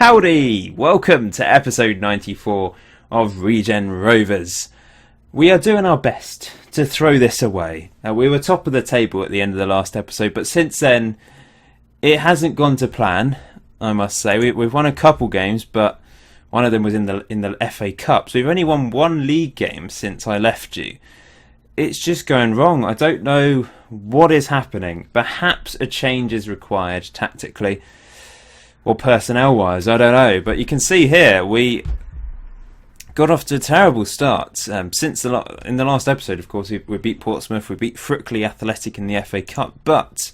Howdy! Welcome to episode 94 of Regen Rovers. We are doing our best to throw this away. We were top of the table at the end of the last episode, but since then it hasn't gone to plan, I must say. We've won a couple games, but one of them was in the FA Cup. So we've only won one league game since I left you. It's just going wrong. I don't know what is happening. Perhaps a change is required tactically or personnel-wise. I don't know. But you can see here we got off to a terrible start. In the last episode, of course, we beat Portsmouth. We beat Frickley Athletic in the FA Cup. But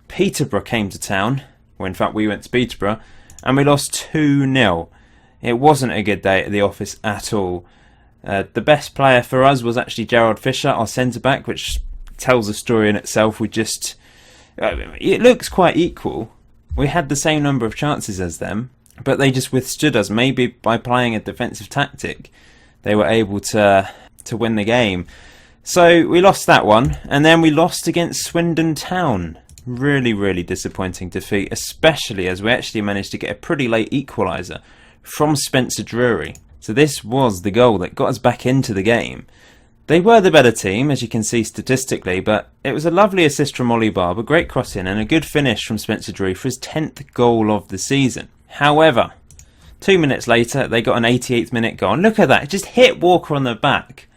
Peterborough came to town. Well, in fact, we went to Peterborough. And we lost 2-0. It wasn't a good day at the office at all. The best player for us was actually Gerard Fisher, our centre-back, which tells a story in itself. It looks quite equal. We had the same number of chances as them, but they just withstood us. Maybe by playing a defensive tactic, they were able to win the game. So we lost that one, and then we lost against Swindon Town. Really, really disappointing defeat, especially as we actually managed to get a pretty late equaliser from Spencer Drury. So this was the goal that got us back into the game. They were the better team, as you can see statistically, but it was a lovely assist from Ollie Barber, great crossing, and a good finish from Spencer Drury for his 10th goal of the season. However, 2 minutes later, they got an 88th minute goal. And look at that, it just hit Walker on the back.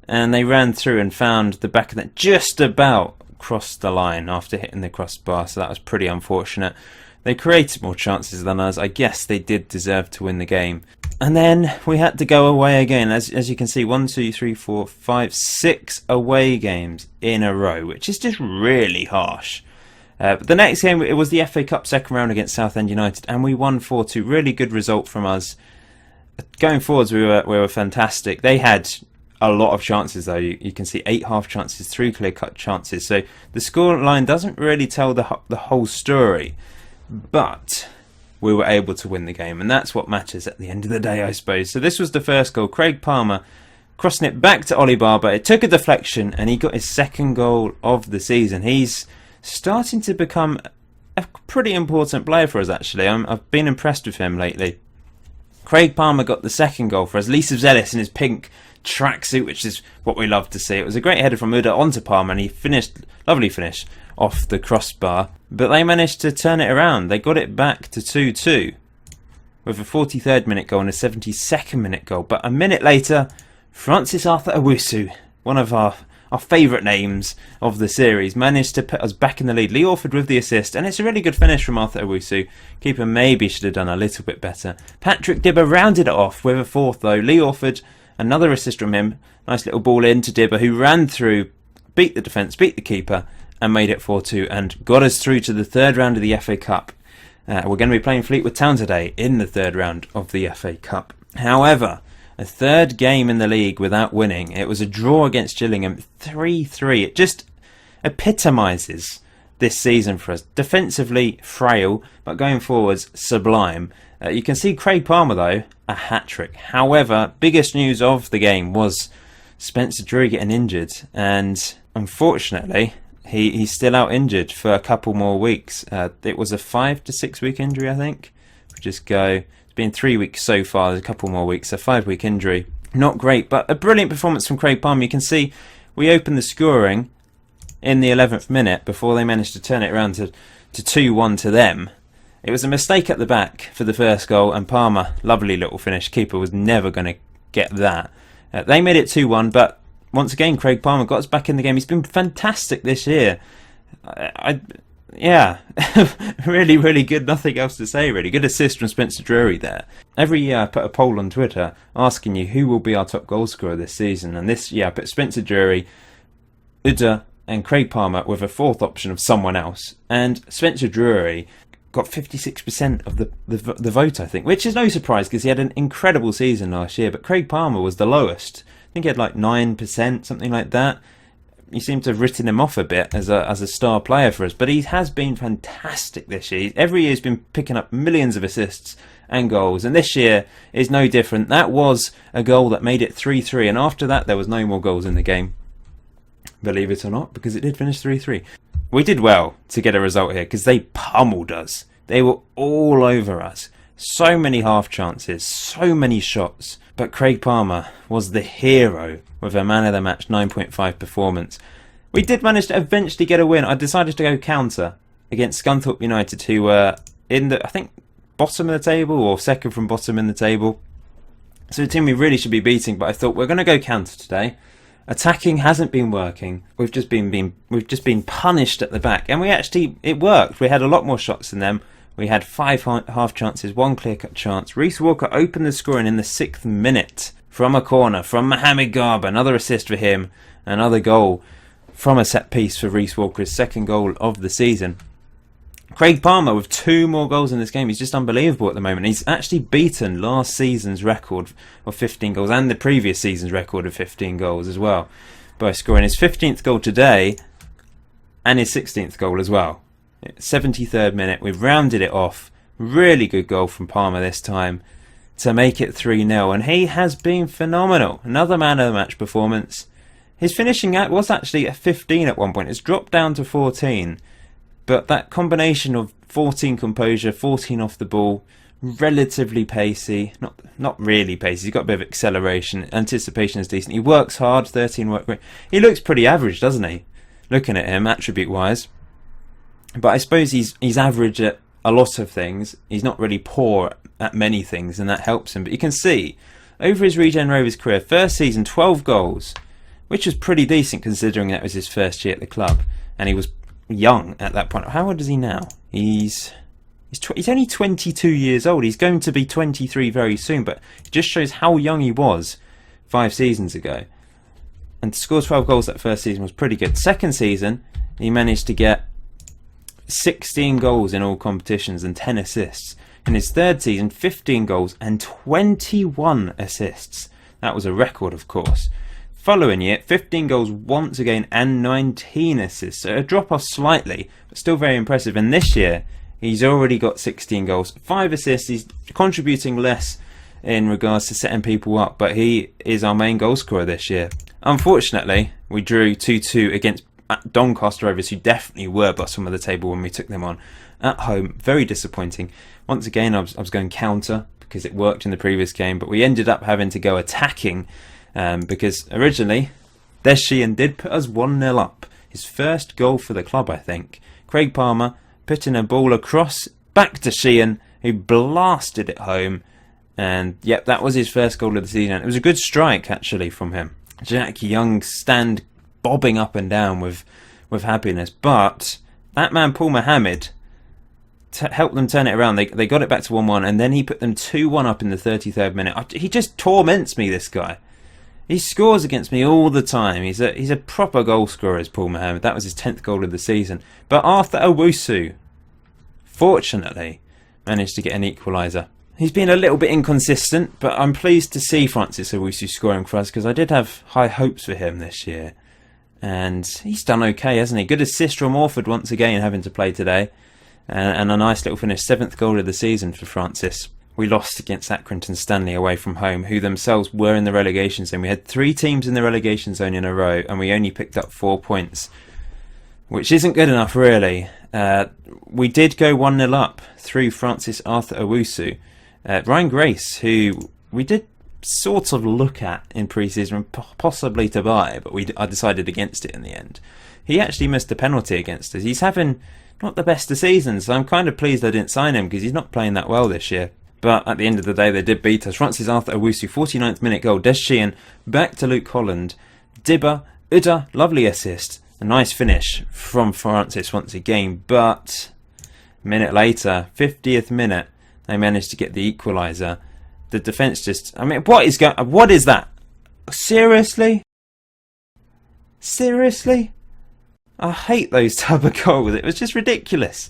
And they ran through and found the back of that, just about crossed the line after hitting the crossbar, so that was pretty unfortunate. They created more chances than us. I guess they did deserve to win the game. And then we had to go away again. As you can see, 1, 2, 3, 4, 5, 6 away games in a row, which is just really harsh. But the next game, it was the FA Cup second round against Southend United, and we won 4-2. Really good result from us. Going forwards, we were fantastic. They had a lot of chances, though. You can see 8 half chances, 3 clear-cut chances. So the scoreline doesn't really tell the whole story. But we were able to win the game, and that's what matters at the end of the day, I suppose. So this was the first goal. Craig Palmer crossing it back to Ollie Barber. It took a deflection, and he got his second goal of the season. He's starting to become a pretty important player for us, actually. I've been impressed with him lately. Craig Palmer got the second goal for us. Lisa Zelis in his pink tracksuit, which is what we love to see. It was a great header from Uda onto Palmer, and he finished, lovely finish, off the crossbar. But they managed to turn it around. They got it back to 2-2 with a 43rd minute goal and a 72nd minute goal. But a minute later, Francis Arthur Owusu, one of our favourite names of the series, managed to put us back in the lead. Lee Orford with the assist, and it's a really good finish from Arthur Owusu. Keeper maybe should have done a little bit better. Patrick Dibber rounded it off with a fourth, though. Lee Orford, another assist from him. Nice little ball in to Dibber, who ran through, beat the defence, beat the keeper, and made it 4-2 and got us through to the third round of the FA Cup. We're going to be playing Fleetwood Town today in the third round of the FA Cup. However, a third game in the league without winning. It was a draw against Gillingham, 3-3. It just epitomises this season for us. Defensively frail, but going forwards sublime. You can see Craig Palmer, though, a hat-trick. However, biggest news of the game was Spencer Drury getting injured, and unfortunately he's still out injured for a couple more weeks. It was a 5 to 6 week injury, I think. It's been 3 weeks so far. There's a couple more weeks. A 5-week injury. Not great, but a brilliant performance from Craig Palmer. You can see we opened the scoring in the 11th minute before they managed to turn it around to 2-1 to them. It was a mistake at the back for the first goal, and Palmer, lovely little finish. Keeper was never going to get that. They made it 2-1, but once again, Craig Palmer got us back in the game. He's been fantastic this year. Really, really good. Nothing else to say, really. Good assist from Spencer Drury there. Every year I put a poll on Twitter asking you who will be our top goal scorer this season. And this year I put Spencer Drury, Uda and Craig Palmer with a fourth option of someone else. And Spencer Drury got 56% of the vote, I think, which is no surprise because he had an incredible season last year. But Craig Palmer was the lowest. I think he had like 9%, something like that. You seem to have written him off a bit as a star player for us, but he has been fantastic this year. Every year he's been picking up millions of assists and goals, and this year is no different. That was a goal that made it 3-3, and after that there was no more goals in the game, believe it or not, because it did finish 3-3. We did well to get a result here because they pummeled us. They were all over us. So many half chances, so many shots, but Craig Palmer was the hero with a man of the match 9.5 performance. We did manage to eventually get a win. I decided to go counter against Scunthorpe United, who were in the, I think, bottom of the table or second from bottom in the table. So a team we really should be beating, but I thought we're going to go counter today. Attacking hasn't been working. We've just been punished at the back, and it worked. We had a lot more shots than them. We had 5 half chances, 1 clear-cut chance. Reece Walker opened the scoring in the 6th minute from a corner from Mohamed Garba. Another assist for him, another goal from a set piece for Reece Walker's 2nd goal of the season. Craig Palmer with 2 more goals in this game. He's just unbelievable at the moment. He's actually beaten last season's record of 15 goals and the previous season's record of 15 goals as well, by scoring his 15th goal today and his 16th goal as well. 73rd minute, we've rounded it off. Really good goal from Palmer this time to make it 3-0, and he has been phenomenal. Another man of the match performance. His finishing was actually at 15 at one point. It's dropped down to 14, but that combination of 14 composure, 14 off the ball, relatively pacey, not really pacey, he's got a bit of acceleration, anticipation is decent, he works hard, 13 work rate. He looks pretty average, doesn't he, looking at him attribute wise? But I suppose he's average at a lot of things. He's not really poor at many things, and that helps him. But you can see, over his Regen Rovers career, first season, 12 goals, which was pretty decent considering that was his first year at the club. And he was young at that point. How old is he now? He's only 22 years old. He's going to be 23 very soon, but it just shows how young he was 5 seasons ago. And to score 12 goals that first season was pretty good. Second season, he managed to get 16 goals in all competitions and 10 assists. In his third season, 15 goals and 21 assists. That was a record, of course. Following year, 15 goals once again and 19 assists. So a drop off slightly, but still very impressive. And this year, he's already got 16 goals, 5 assists. He's contributing less in regards to setting people up, but he is our main goal scorer this year. Unfortunately, we drew 2-2 against Doncaster Rovers, who definitely were bottom of the table when we took them on at home. Very disappointing. Once again, I was going counter because it worked in the previous game, but we ended up having to go attacking because originally Des Sheehan did put us 1-0 up. His first goal for the club, I think. Craig Palmer putting a ball across back to Sheehan, who blasted it home, and yep, that was his first goal of the season. It was a good strike actually from him. Jack Young stand bobbing up and down with happiness, but that man Paul Mohamed helped them turn it around. They got it back to 1-1, and then he put them 2-1 up in the 33rd minute. He just torments me, this guy. He scores against me all the time. He's a proper goal scorer, is Paul Mohamed. That was his 10th goal of the season. But Arthur Owusu, fortunately, managed to get an equaliser. He's been a little bit inconsistent, but I'm pleased to see Francis Owusu scoring for us because I did have high hopes for him this year. And he's done okay, hasn't he? Good assist from Orford once again, having to play today. And a nice little finish, 7th goal of the season for Francis. We lost against Accrington Stanley away from home, who themselves were in the relegation zone. We had 3 teams in the relegation zone in a row, and we only picked up 4 points, which isn't good enough, really. We did go 1-0 up through Francis Arthur Owusu. Ryan Grace, who we did sort of look at in pre-season, possibly to buy, but I decided against it in the end. He actually missed a penalty against us. He's having not the best of seasons, so I'm kind of pleased I didn't sign him because he's not playing that well this year. But at the end of the day, they did beat us. Francis Arthur Owusu, 49th minute goal. Des Sheehan back to Luke Holland. Dibba, Uda, lovely assist. A nice finish from Francis once again. But a minute later, 50th minute, they managed to get the equaliser. The defence just... I mean, what is that? Seriously? Seriously? I hate those type of goals. It was just ridiculous.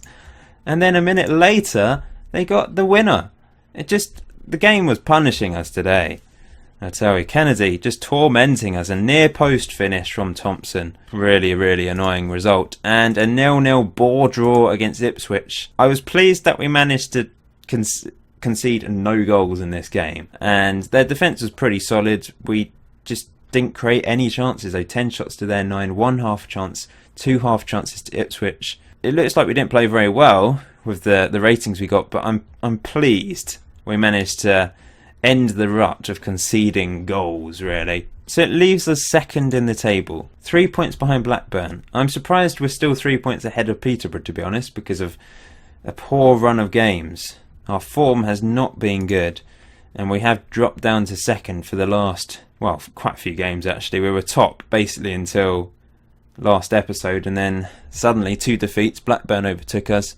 And then a minute later, they got the winner. The game was punishing us today. I tell you, Kennedy just tormenting us. A near post finish from Thompson. Really, really annoying result. And a 0-0 bore draw against Ipswich. I was pleased that we managed to concede no goals in this game. And their defence was pretty solid. We just didn't create any chances though. 10 shots to their 9. 1 half chance. 2 half chances to Ipswich. It looks like we didn't play very well. with the ratings we got, but I'm pleased we managed to end the rut of conceding goals, really. So it leaves us second in the table, 3 points behind Blackburn. I'm surprised we're still 3 points ahead of Peterborough, to be honest, because of a poor run of games. Our form has not been good, and we have dropped down to second for the last, well, quite a few games actually. We were top basically until last episode, and then suddenly 2 defeats. Blackburn overtook us.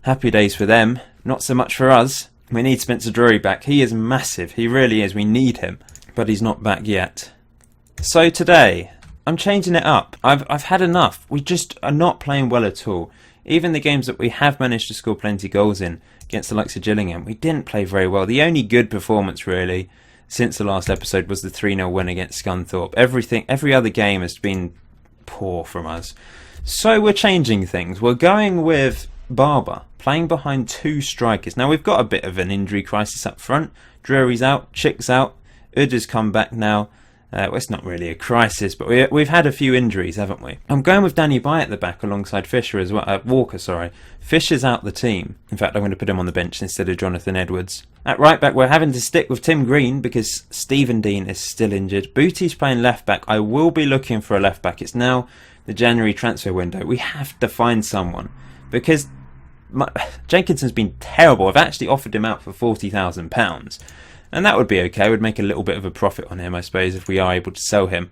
Happy days for them, not so much for us. We need Spencer Drury back. He is massive, he really is. We need him, but he's not back yet. So today, I'm changing it up. I've had enough. We just are not playing well at all. Even the games that we have managed to score plenty goals in, against the likes of Gillingham, we didn't play very well. The only good performance, really, since the last episode was the 3-0 win against Scunthorpe. Every other game has been poor from us. So we're changing things. We're going with Barber, playing behind 2 strikers. Now, we've got a bit of an injury crisis up front. Drury's out, Chick's out, Ud has come back now. Well, it's not really a crisis, but we've had a few injuries, haven't we? I'm going with Danny By at the back alongside Fisher as well. Walker, sorry. Fisher's out the team. In fact, I'm going to put him on the bench instead of Jonathan Edwards. At right back, we're having to stick with Tim Green because Stephen Dean is still injured. Booty's playing left back. I will be looking for a left back. It's now the January transfer window. We have to find someone because Jenkinson's been terrible. I've actually offered him out for £40,000. And that would be okay. We'd make a little bit of a profit on him, I suppose, if we are able to sell him.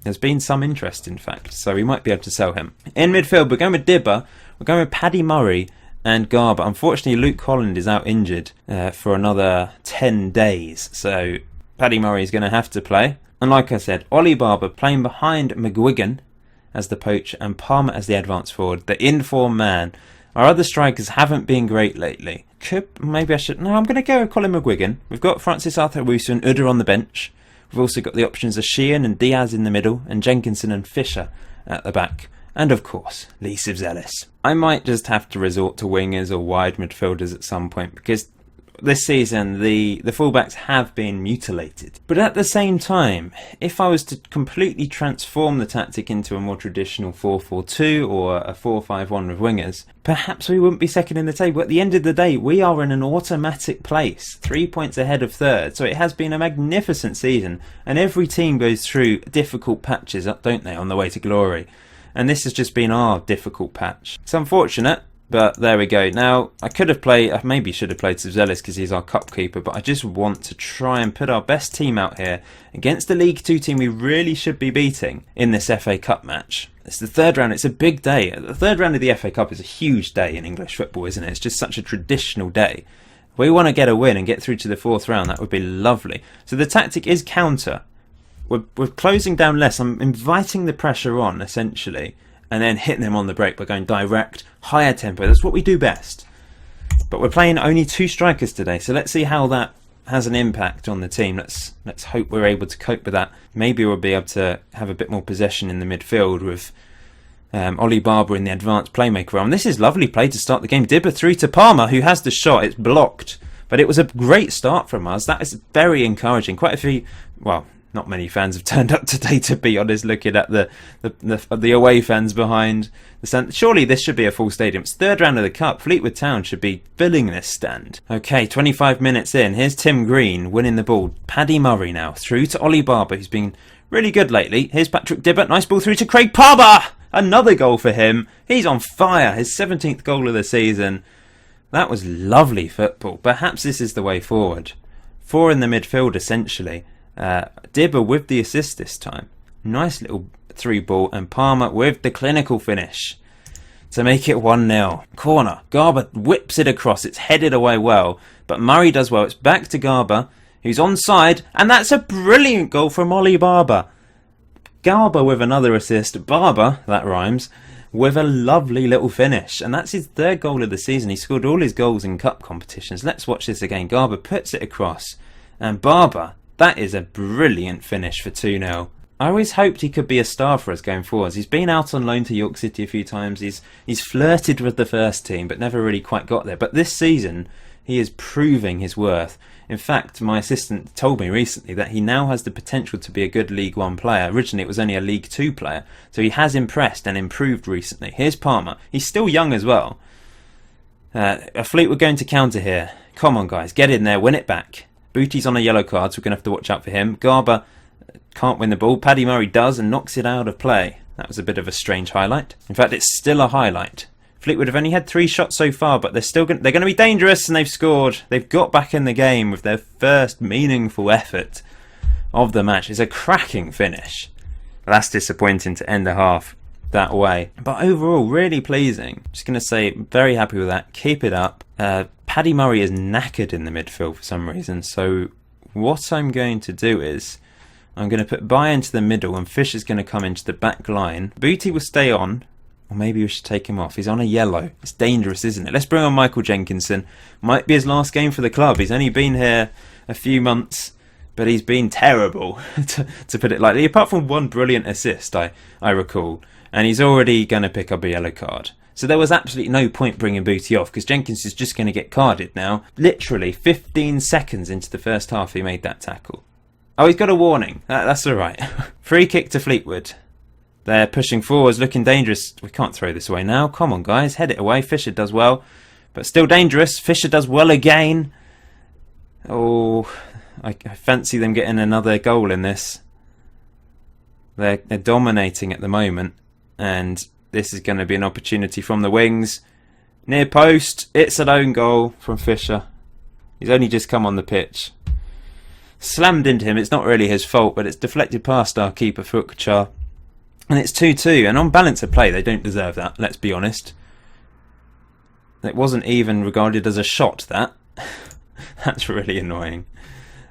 There's been some interest, in fact, so we might be able to sell him. In midfield, we're going with Dibber, we're going with Paddy Murray and Garber. Unfortunately, Luke Holland is out injured for another 10 days, so Paddy Murray is going to have to play. And like I said, Ollie Barber playing behind McGuigan as the poach and Palmer as the advance forward, the in-form man. Our other strikers haven't been great lately. Maybe I should... No, I'm going to go with Colin McGuigan. We've got Francis Arthur-Wusu and Uda on the bench. We've also got the options of Sheehan and Diaz in the middle, and Jenkinson and Fisher at the back. And of course, Lee Sivzelis. I might just have to resort to wingers or wide midfielders at some point, because this season the fullbacks have been mutilated. But at the same time, if I was to completely transform the tactic into a more traditional 4-4-2 or a 4-5-1 with wingers, perhaps we wouldn't be second in the table. At the end of the day, we are in an automatic place, 3 points ahead of third. So it has been a magnificent season, and every team goes through difficult patches, don't they, on the way to glory. And this has just been our difficult patch. It's unfortunate, but there we go. Now, I maybe should have played Sivzelis because he's our cup keeper, but I just want to try and put our best team out here against the League 2 team we really should be beating in this FA Cup match. It's the third round. It's a big day. The third round of the FA Cup is a huge day in English football, isn't it? It's just such a traditional day. If we want to get a win and get through to the 4th round, that would be lovely. So the tactic is counter. We're closing down less. I'm inviting the pressure on, essentially, and then hitting them on the break by going direct, higher tempo. That's what we do best. But we're playing only 2 strikers today, so let's see how that has an impact on the team. Let's hope we're able to cope with that. Maybe we'll be able to have a bit more possession in the midfield with Ollie Barber in the advanced playmaker role. And this is lovely play to start the game. Dibber through to Palmer, who has the shot. It's blocked, but it was a great start from us. That is very encouraging. Quite a few, well, not many fans have turned up today, to be honest, looking at the away fans behind the stand. Surely this should be a full stadium. It's third round of the Cup. Fleetwood Town should be filling this stand. Okay, 25 minutes in. Here's Tim Green winning the ball. Paddy Murray now through to Ollie Barber, who's been really good lately. Here's Patrick Dibbert. Nice ball through to Craig Palmer. Another goal for him. He's on fire. His 17th goal of the season. That was lovely football. Perhaps this is the way forward. 4 in the midfield, essentially. Dibber with the assist this time. Nice little through ball, and Palmer with the clinical finish to make it 1-0. Corner. Garber whips it across. It's headed away well, but Murray does well. It's back to Garber, who's onside, and that's a brilliant goal from Ollie Barber. Garber with another assist. Barber, that rhymes, with a lovely little finish, and that's his 3rd goal of the season. He scored all his goals in cup competitions. Let's watch this again. Garber puts it across, and Barber, that is a brilliant finish for 2-0. I always hoped he could be a star for us going forwards. He's been out on loan to York City a few times. He's flirted with the first team, but never really quite got there. But this season, he is proving his worth. In fact, my assistant told me recently that he now has the potential to be a good League 1 player. Originally, it was only a League 2 player. So he has impressed and improved recently. Here's Palmer. He's still young as well. Fleetwood going to counter here. Come on, guys, get in there, win it back. Booty's on a yellow card, so we're going to have to watch out for him. Garber can't win the ball. Paddy Murray does and knocks it out of play. That was a bit of a strange highlight. In fact, it's still a highlight. Fleetwood have only had 3 shots so far, but they're going to be dangerous, and they've scored. They've got back in the game with their first meaningful effort of the match. It's a cracking finish. That's disappointing to end the half that way. But overall, really pleasing. Just going to say, very happy with that. Keep it up. Paddy Murray is knackered in the midfield for some reason, so what I'm going to do is I'm going to put By into the middle and Fisher's going to come into the back line. Booty will stay on, or maybe we should take him off. He's on a yellow. It's dangerous, isn't it? Let's bring on Michael Jenkinson. Might be his last game for the club. He's only been here a few months, but he's been terrible, to put it lightly, apart from one brilliant assist, I recall. And he's already going to pick up a yellow card. So there was absolutely no point bringing Booty off, because Jenkins is just going to get carded now. Literally 15 seconds into the first half he made that tackle. Oh, he's got a warning. That's all right. Free kick to Fleetwood. They're pushing forwards, looking dangerous. We can't throw this away now. Come on, guys. Head it away. Fisher does well, but still dangerous. Fisher does well again. Oh, I fancy them getting another goal in this. They're dominating at the moment, and this is going to be an opportunity from the wings. Near post. It's an own goal from Fisher. He's only just come on the pitch. Slammed into him. It's not really his fault, but it's deflected past our keeper, Fukuchar. And it's 2-2. And on balance of play, they don't deserve that, let's be honest. It wasn't even regarded as a shot, that. That's really annoying.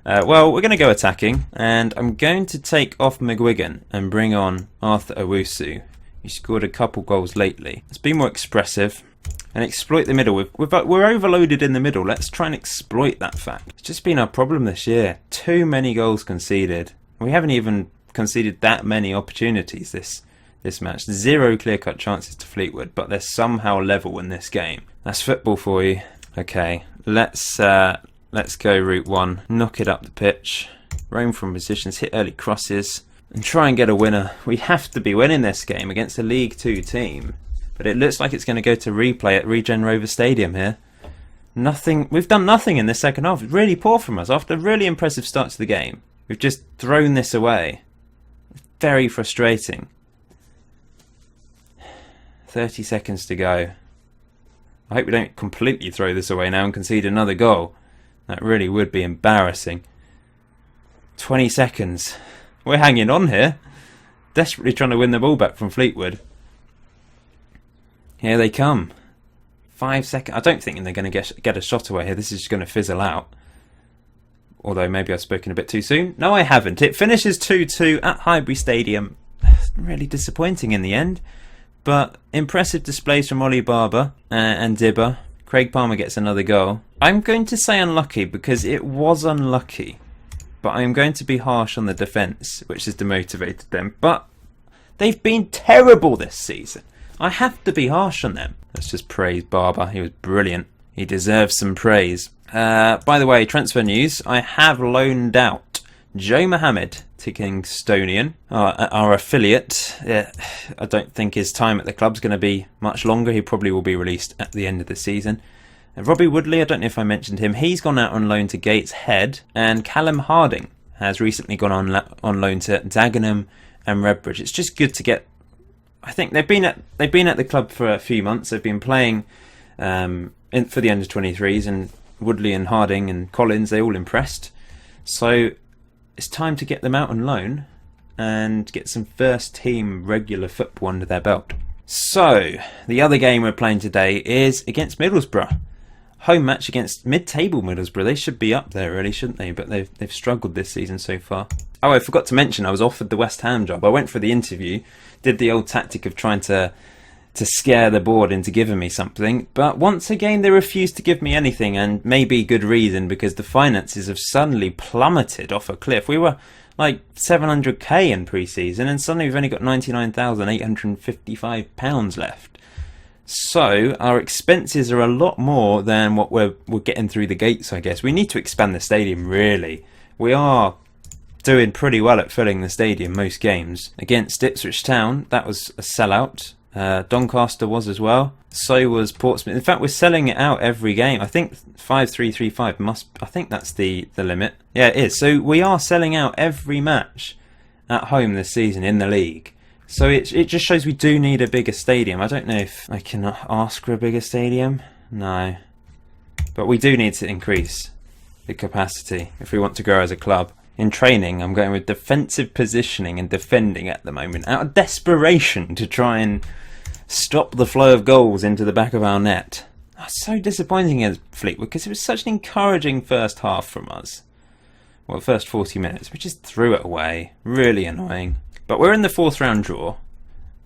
Well, we're going to go attacking, and I'm going to take off McGuigan and bring on Arthur Owusu. He scored a couple goals lately. Let's be more expressive and exploit the middle. We're overloaded in the middle. Let's try and exploit that fact. It's just been our problem this year. Too many goals conceded. We haven't even conceded that many opportunities this match. 0 clear-cut chances to Fleetwood, but they're somehow level in this game. That's football for you. Okay, let's go route 1. Knock it up the pitch. Roam from positions, hit early crosses, and try and get a winner. We have to be winning this game against a League 2 team. But it looks like it's going to go to replay at Regen Rovers Stadium here. We've done nothing in the second half. It's really poor from us. After a really impressive start to the game, we've just thrown this away. Very frustrating. 30 seconds to go. I hope we don't completely throw this away now and concede another goal. That really would be embarrassing. 20 seconds. We're hanging on here. Desperately trying to win the ball back from Fleetwood. Here they come. 5 seconds. I don't think they're going to get a shot away here. This is just going to fizzle out. Although maybe I've spoken a bit too soon. No, I haven't. It finishes 2-2 at Highbury Stadium. Really disappointing in the end. But impressive displays from Ollie Barber and Dibber. Craig Palmer gets another goal. I'm going to say unlucky because it was unlucky. But I'm going to be harsh on the defence, which has demotivated them. But they've been terrible this season. I have to be harsh on them. Let's just praise Barber. He was brilliant. He deserves some praise. By the way, transfer news. I have loaned out Joe Mohammed to Kingstonian, our affiliate. I don't think his time at the club's going to be much longer. He probably will be released at the end of the season. Robbie Woodley, I don't know if I mentioned him. He's gone out on loan to Gateshead. And Callum Harding has recently gone on loan to Dagenham and Redbridge. It's just good to get... I think they've been at the club for a few months. They've been playing for the under-23s, and Woodley and Harding and Collins, they all impressed. So it's time to get them out on loan and get some first team regular football under their belt. So the other game we're playing today is against Middlesbrough. Home match against mid-table Middlesbrough. They should be up there really, shouldn't they? But they've struggled this season so far. Oh, I forgot to mention I was offered the West Ham job. I went for the interview, did the old tactic of trying to scare the board into giving me something, but once again they refused to give me anything, and maybe good reason, because the finances have suddenly plummeted off a cliff. We were like 700k in pre-season, and suddenly we've only got £99,855 left. So our expenses are a lot more than what we're getting through the gates, I guess. We need to expand the stadium, really. We are doing pretty well at filling the stadium most games. Against Ipswich Town, that was a sellout. Doncaster was as well. So was Portsmouth. In fact, we're selling it out every game. I think 5-3-3-5 must. I think that's the limit. Yeah, it is. So we are selling out every match at home this season in the league. So it just shows we do need a bigger stadium. I don't know if I can ask for a bigger stadium. No, but we do need to increase the capacity if we want to grow as a club. In training, I'm going with defensive positioning and defending at the moment, out of desperation to try and stop the flow of goals into the back of our net. That's so disappointing as Fleetwood, because it was such an encouraging first half from us. Well, the first 40 minutes, we just threw it away. Really annoying. But we're in the 4th round draw,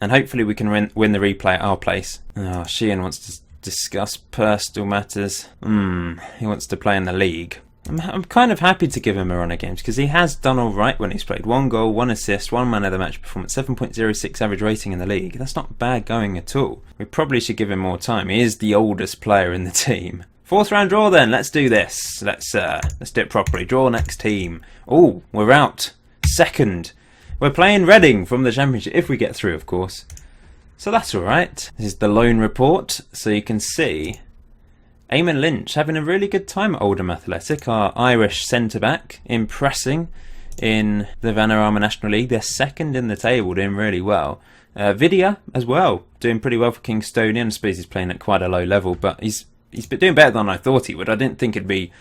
and hopefully we can win the replay at our place. Oh, Sheehan wants to discuss personal matters. He wants to play in the league. I'm kind of happy to give him a run of games because he has done alright when he's played. 1 goal, 1 assist, 1 man of the match performance, 7.06 average rating in the league. That's not bad going at all. We probably should give him more time. He is the oldest player in the team. 4th round draw then. Let's do this. Let's do it properly. Draw next team. Oh, we're out. 2nd. We're playing Reading from the Championship, if we get through, of course. So that's alright. This is the loan report, so you can see Eamon Lynch having a really good time at Oldham Athletic, our Irish centre-back, impressing in the Vanarama National League. They're 2nd in the table, doing really well. Vidya as well, doing pretty well for Kingstonian. I suppose he's playing at quite a low level, but he's been doing better than I thought he would. I didn't think it'd be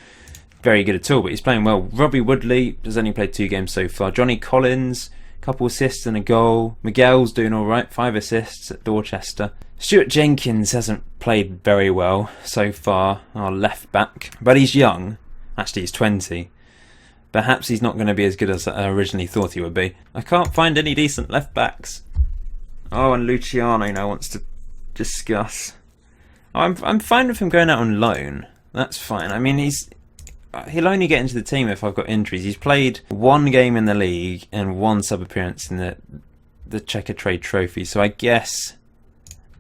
very good at all, but he's playing well. Robbie Woodley has only played 2 games so far. Johnny Collins, couple assists and a goal. Miguel's doing alright, 5 assists at Dorchester. Stuart Jenkins hasn't played very well so far, our left back, but he's young. Actually, he's 20. Perhaps he's not going to be as good as I originally thought he would be. I can't find any decent left backs. Oh, and Luciano now wants to discuss. Oh, I'm fine with him going out on loan. That's fine. I mean, he'll only get into the team if I've got injuries. He's played 1 game in the league and 1 sub-appearance in the Checker Trade Trophy, so I guess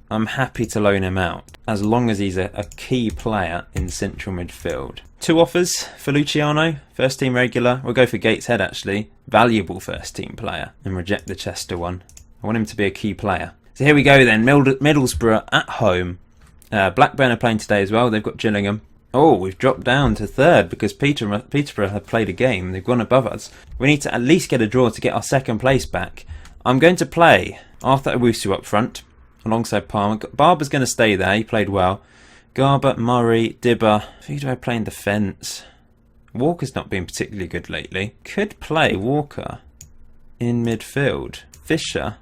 I'm happy to loan him out as long as he's a key player in central midfield. 2 offers for Luciano, first team regular. We'll go for Gateshead actually, valuable first team player, and reject the Chester one. I want him to be a key player. So here we go then, Middlesbrough at home. Blackburn are playing today as well. They've got Gillingham. Oh, we've dropped down to 3rd because Peterborough have played a game. They've gone above us. We need to at least get a draw to get our 2nd place back. I'm going to play Arthur Owusu up front alongside Palmer. Barber's going to stay there. He played well. Garber, Murray, Dibber. Who do I play in defence? Walker's not been particularly good lately. Could play Walker in midfield. Fisher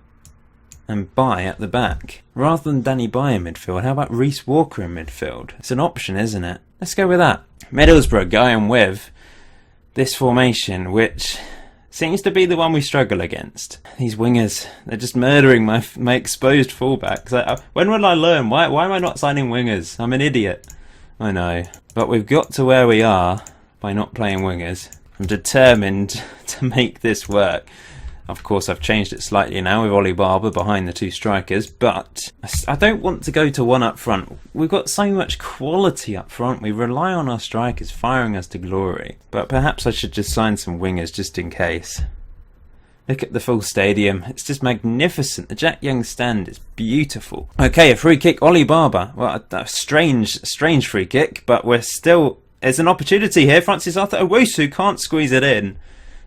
and Bai at the back. Rather than Danny Bai in midfield, how about Reece Walker in midfield? It's an option, isn't it? Let's go with that. Middlesbrough going with this formation, which seems to be the one we struggle against. These wingers, they're just murdering my exposed fullbacks. When will I learn? Why am I not signing wingers? I'm an idiot. I know. But we've got to where we are by not playing wingers. I'm determined to make this work. Of course, I've changed it slightly now with Ollie Barber behind the 2 strikers, but I don't want to go to 1 up front. We've got so much quality up front. We rely on our strikers firing us to glory. But perhaps I should just sign some wingers just in case. Look at the full stadium. It's just magnificent. The Jack Young stand is beautiful. Okay, a free kick. Ollie Barber. Well, a strange free kick, but there's an opportunity here. Francis Arthur Owusu can't squeeze it in.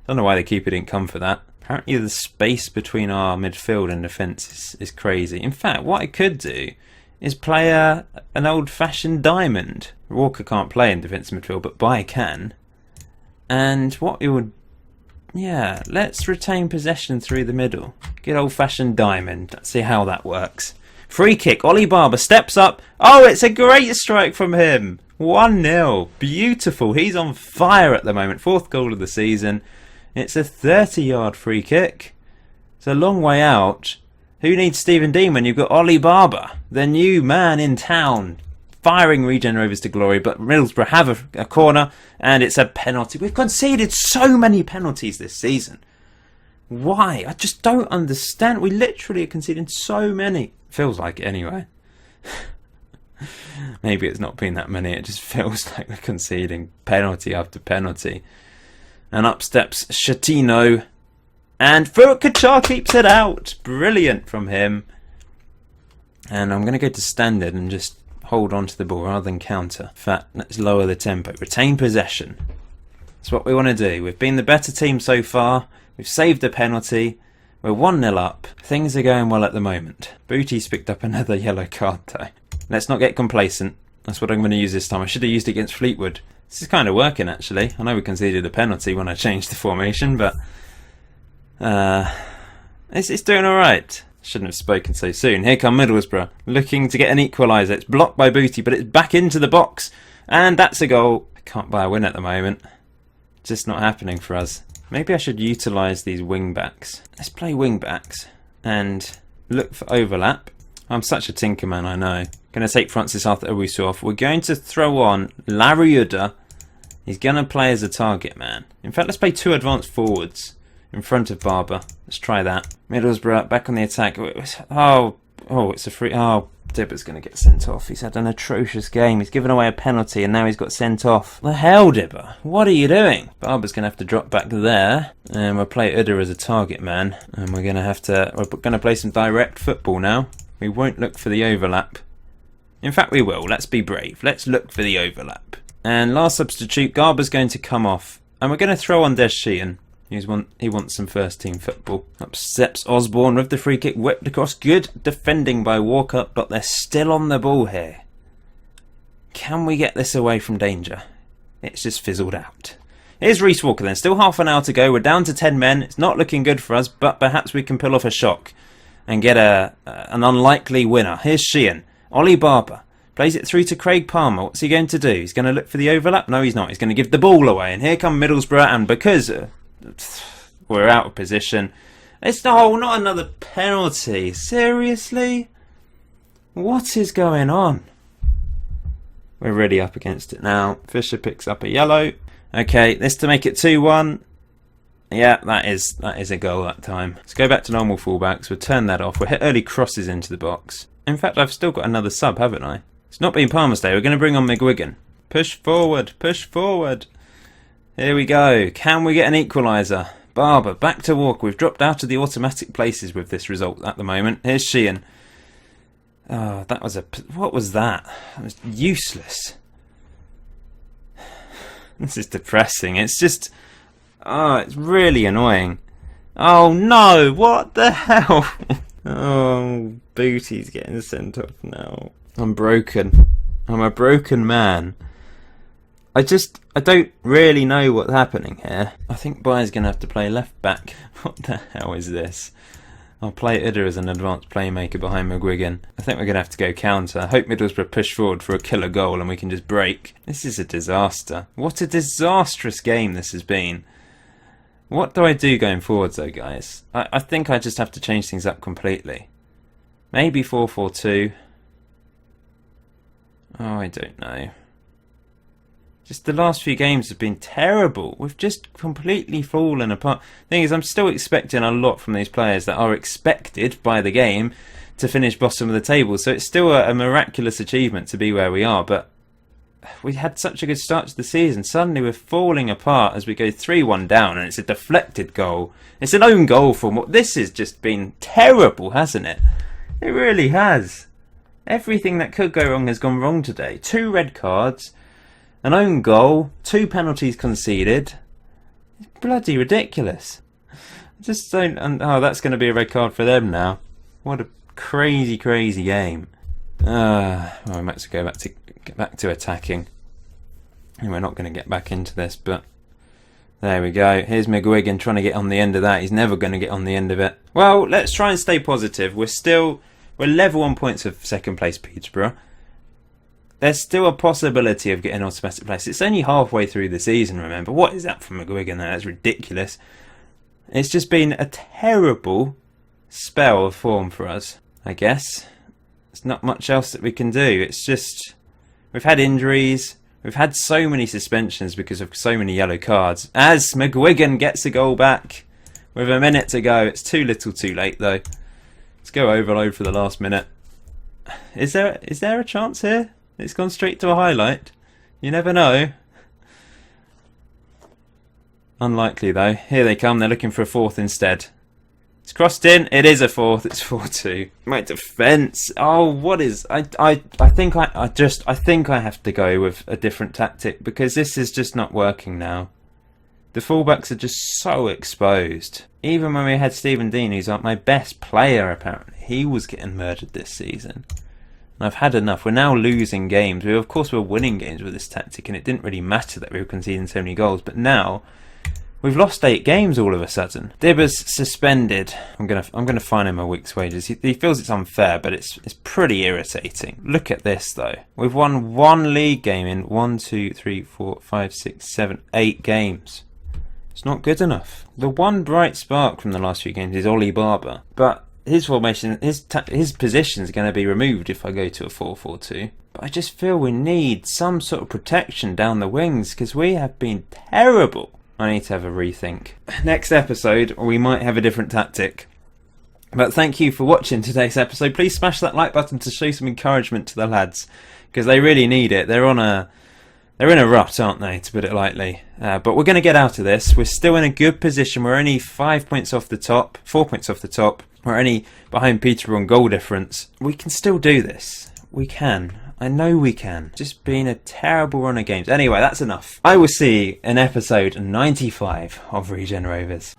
Don't know why the keeper didn't come for that. Apparently the space between our midfield and defence is crazy. In fact, what I could do is play an old-fashioned diamond. Walker can't play in defensive midfield, but Bai can. And what it would... Yeah, let's retain possession through the middle. Good old-fashioned diamond. Let's see how that works. Free kick. Ollie Barber steps up. Oh, it's a great strike from him. 1-0. Beautiful. He's on fire at the moment. 4th goal of the season. It's a 30-yard free kick. It's a long way out. Who needs Stephen Dean when you've got Ollie Barber, the new man in town, firing Regen Rovers to glory? But Middlesbrough have a corner, and it's a penalty. We've conceded so many penalties this season. Why? I just don't understand. We literally are conceding so many. Feels like it anyway. Maybe it's not been that many. It just feels like we're conceding penalty after penalty. And up steps Shatino. And Furukacha keeps it out. Brilliant from him. And I'm going to go to standard and just hold on to the ball rather than counter. In fact, let's lower the tempo. Retain possession. That's what we want to do. We've been the better team so far. We've saved a penalty. We're 1-0 up. Things are going well at the moment. Booty's picked up another yellow card though. Let's not get complacent. That's what I'm going to use this time. I should have used it against Fleetwood. This is kind of working actually. I know we conceded a penalty when I changed the formation, but it's doing alright. Shouldn't have spoken so soon. Here come Middlesbrough, looking to get an equaliser. It's blocked by Booty, but it's back into the box. And that's a goal. I can't buy a win at the moment. Just not happening for us. Maybe I should utilise these wing backs. Let's play wing backs and look for overlap. I'm such a tinker man, I know. Going to take Francis Arthur Owusu off. We're going to throw on Larry Udder. He's going to play as a target man. In fact, let's play 2 advanced forwards in front of Barber. Let's try that. Middlesbrough back on the attack. Oh, it's a free. Oh, Dibber's going to get sent off. He's had an atrocious game. He's given away a penalty and now he's got sent off. The hell, Dibber? What are you doing? Barber's going to have to drop back there. And we'll play Udder as a target man. And we're going to play some direct football now. We won't look for the overlap. In fact, we will. Let's be brave. Let's look for the overlap. And last substitute, Garber's going to come off. And we're going to throw on Des Sheehan. He wants some first team football. Up steps Osborne with the free kick whipped across. Good defending by Walker, but they're still on the ball here. Can we get this away from danger? It's just fizzled out. Here's Reece Walker then. Still half an hour to go. We're down to 10 men. It's not looking good for us, but perhaps we can pull off a shock and get an unlikely winner. Here's Sheehan. Ollie Barber plays it through to Craig Palmer. What's he going to do? He's going to look for the overlap? No, he's not. He's going to give the ball away. And here come Middlesbrough, and because we're out of position, it's not another penalty. Seriously? What is going on? We're really up against it now. Fisher picks up a yellow. Okay, this to make it 2-1. Yeah, that is a goal that time. Let's go back to normal fullbacks. We'll turn that off. We'll hit early crosses into the box. In fact, I've still got another sub, haven't I? It's not been Palmer's day. We're going to bring on McGuigan. Push forward. Push forward. Here we go. Can we get an equaliser? Barber back to Walker. We've dropped out of the automatic places with this result at the moment. Here's Sheehan. Oh, that was what was that? That was useless. This is depressing. It's just... Oh, it's really annoying. Oh no, what the hell? Oh, Booty's getting sent off now. I'm broken. I'm a broken man. I don't really know what's happening here. I think Bayer's going to have to play left back. What the hell is this? I'll play Udder as an advanced playmaker behind McGuigan. I think we're going to have to go counter. I hope Middlesbrough push forward for a killer goal and we can just break. This is a disaster. What a disastrous game this has been. What do I do going forwards though, guys? I think I just have to change things up completely. Maybe 4-4-2. Oh, I don't know. Just the last few games have been terrible. We've just completely fallen apart. Thing is, I'm still expecting a lot from these players that are expected by the game to finish bottom of the table. So it's still a miraculous achievement to be where we are. But we had such a good start to the season. Suddenly we're falling apart as we go 3-1 down, and it's a deflected goal. It's an own goal from what this has just been terrible, hasn't it? It really has. Everything that could go wrong has gone wrong today. 2 red cards. An own goal, 2 penalties conceded. It's bloody ridiculous. I just don't... Oh, that's going to be a red card for them now. What a crazy, crazy game. Well, we might have to get back to attacking. And we're not going to get back into this, but... There we go. Here's McGuigan trying to get on the end of that. He's never going to get on the end of it. Well, let's try and stay positive. We're level on points of second place Peterborough. There's still a possibility of getting automatic place. It's only halfway through the season, remember. What is that from McGuigan? That's ridiculous. It's just been a terrible spell of form for us, I guess. There's not much else that we can do. It's just... We've had injuries. We've had so many suspensions because of so many yellow cards. As McGuigan gets a goal back with a minute to go. It's too little too late, though. Let's go overload for the last minute. Is there a chance here? It's gone straight to a highlight. You never know. Unlikely though. Here they come. They're looking for a 4th instead. It's crossed in. It is a fourth. It's 4-2. My defence. Oh, what is? I think I have to go with a different tactic because this is just not working now. The fullbacks are just so exposed. Even when we had Stephen Dean, who's like my best player apparently, he was getting murdered this season. And I've had enough. We're now losing games. Of course, we're winning games with this tactic, and it didn't really matter that we were conceding so many goals. But now we've lost 8 games all of a sudden. Dibber's suspended. I'm gonna fine him a week's wages. He feels it's unfair, but it's pretty irritating. Look at this though. We've won 1 league game in 1, 2, 3, 4, 5, 6, 7, 8 games. It's not good enough. The one bright spark from the last few games is Ollie Barber, but his formation, his position is going to be removed if I go to a 4-4-2. But I just feel we need some sort of protection down the wings because we have been terrible. I need to have a rethink. Next episode, we might have a different tactic. But thank you for watching today's episode. Please smash that like button to show some encouragement to the lads because they really need it. They're in a rut, aren't they, to put it lightly. But we're going to get out of this. We're still in a good position. We're only 5 points off the top, 4 points off the top. We're only behind Peterborough on goal difference. We can still do this. We can. I know we can. Just been a terrible run of games. Anyway, that's enough. I will see you in episode 95 of Regen Rovers.